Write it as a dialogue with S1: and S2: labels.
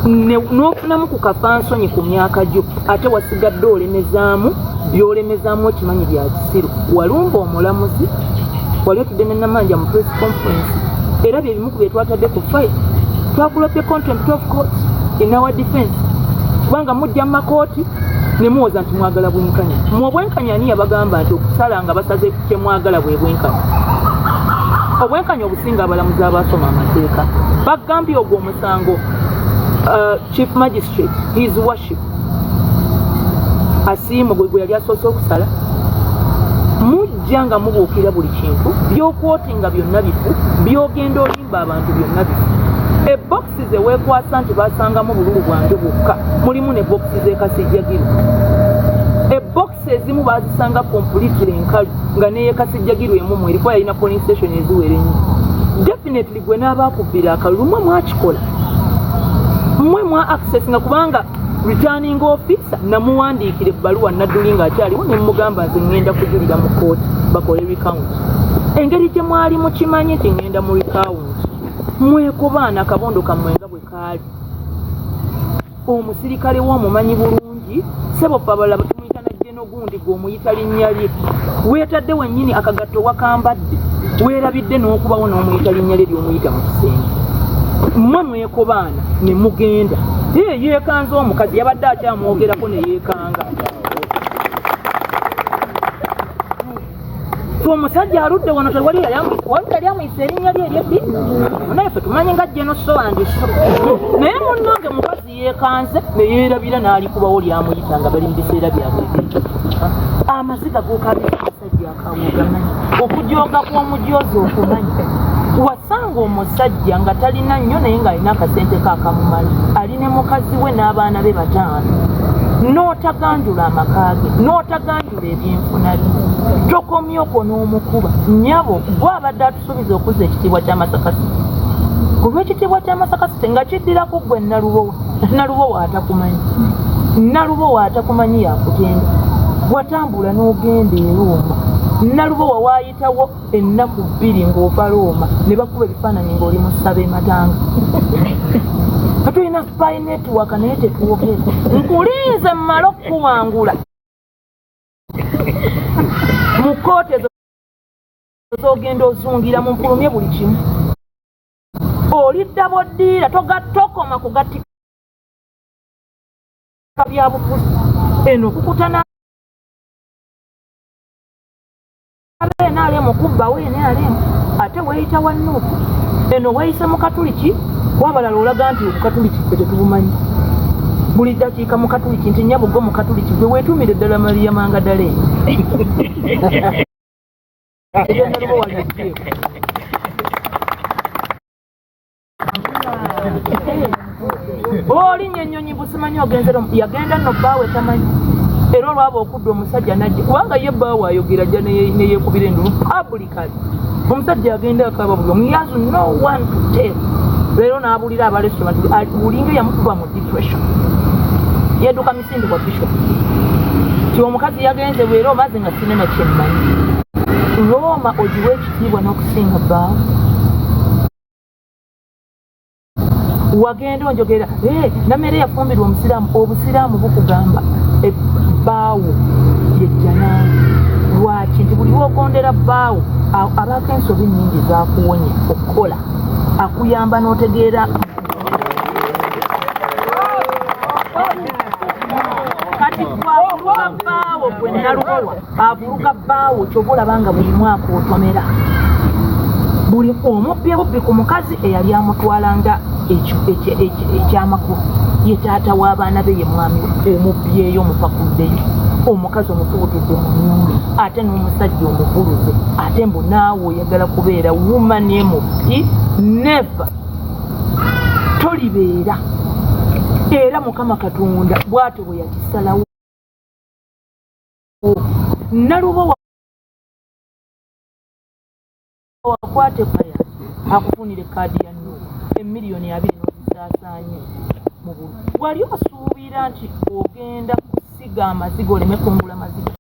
S1: n'ofunamu ku kafansonyi ku myaka gyo ate wasigadde olemezaamu byolemezaamu okimanyi bya kisiru. Walumba omulamuzi wali otudde ne Namanja mu press conference era bye bimu ku bye twatadde ku file twagulopye contempt of court in our defense kubanga mujja mu makooti ne muwoza nti mwagala bwenkanya. Mu bwenkanya ani yabagamba nti okusala nga basaze kye mwagala bwe bwenkanya? Obwenkanya obusinga abalamuzi abaasoma amateeka bagambye ogwo omusango Chief Magistrate His Worship Asiimo gwe yali asoose okusala mujja nga mubuukira buli kintu by'okwoti nga byonna bifu by'ogenda olimba abantu byonna bifu. Ebokisi ze weekwasa nti baasangamu bululu bwange bwokka mulimu ne bokisi z'ekasijjagiru. Ebokisi ezimu baazisanga completely enkalu nga n'eyekasijjagiru emu mwerifu yalina polling station eziwera ennyo. Definitely gwe n'abaakubbira akalulu mwe mwakikola mmwe mwa access nga kubanga returning officer namuwandiikira ebbaluwa Nadduli ng'akyaliwo ne mugamba nze ŋŋenda kujulira mu kooti bakole recount. Engeri gye mwali mukimanyi nti ŋŋenda mu recount mwekobaana akabondo kammwe nga bwe kaali. Omusirikale w'omumanyi bulungi sebofa abalala tumuyita najjeno gundi gw'omuyita linnya lye weetadde wennyini akagatto wakambadde weerabidde n'okubawo n'omuyita linnya lye ly'omuyita mu kisenge. Mmwe mwekobaana ne mugenda yeekanze omukazi yabadde akyamwogerako ne yeekanga. Omusajja aludde wano tewali yali amuyisa erinnya lye eryebbi naye ffe tumanyi nga jjeno so andi so naye munnange mukazi yeekanze ne yeerabira n'alikubawo lyamuyita nga bali mu biseera byabwe ebyo. Amaziga g'okabisa omusajja akawogamanyi okujooga kw'omujoozi okumanyi. Wasanga omusajja nga talina nnyo naye ng'alina akasente kakamumala ali ne mukazi we n'abaana be 5 n'otaganjula amaka ge n'otaganjula ebyenfuna bye tokomyoko n'omukuba nnyabo gw'abadde atusuubiza okuzza ekitiibwa ky'amasakasi olw'ekitiibwa ky'amasakasi nga kiddirako ggwe nalubowa atakumanyi nalubowa atakumanyi yakutenda watambula n'ogenda e Roma nalubowa waayitawo ennaku 2 ng'ova Roma ne bakuba ebifaananyi ng'oli mu ssaba Matanga. Tulina spy network naye tetwogera nkulinze mmale okuwangula mu kooti ezo z'ogenda ozungira mu mpulumye buli kimu olidda boddiira tokoma kugattika byabufuzi eno okukutana NRM okubbawo NRM ate weeyita wa Nuupu eno weeyise mu Katuliki wabalala olaga nti Obukatuliki ffe tetubumanyi buli ddakiika mu Katuliki nti nnyabuggo mu Katuliki gwe weetuumira eddala Maria Mangadale olinnya ennyonyi busimanyi ogenzera yagenda nno bbaawe tamanyi era olwaba okudda omusajja najja kubanga ye bbaawe ayogera ajja neyeekubira endulu publicly omusajja yagenda akaaba buli omu has no one to tell. Leero n'abulira aba restaurant bulinga yamukuba mu depression yedduka misindi kwa bishop ti omukazi yagenze bwera omaze nga sinema kyemmanyi Roma ogiwa ekitiibwa n'okusinga bbaawe wagenda onjogera namere yafumbirwa omusiraamu obusiraamu bukugamba bbaawo yejjana lwaki nti buli wogondera bbaawo abaako ensobi nnyingi zakuwonya okukola akuyamba n'otegeera kati kwavuga bbaawo gwe nalubowa avuga bbaawo kyova olabanga buli mwaka otomera buli omubbye bubbi ku mukazi eyali amutwalanga ekyamakulu ye taata w'abaana be ye mwami omubyeyo omupakuddeyo omukazi omufubutudde mu nnyumba ate n'omusajja omuguluze ate mbu naawe oyagala kubeera woman emubi never tolibeera era Mukama Katonda bw'atyo bwe yakisalawo nalubowa wakwate paya akufunire kaadi ya Nuupu emiliyoni 2 n'ozisaasaanye mu bulu wali osuubira nti ogenda kusiga amaziga oleme kungula maziga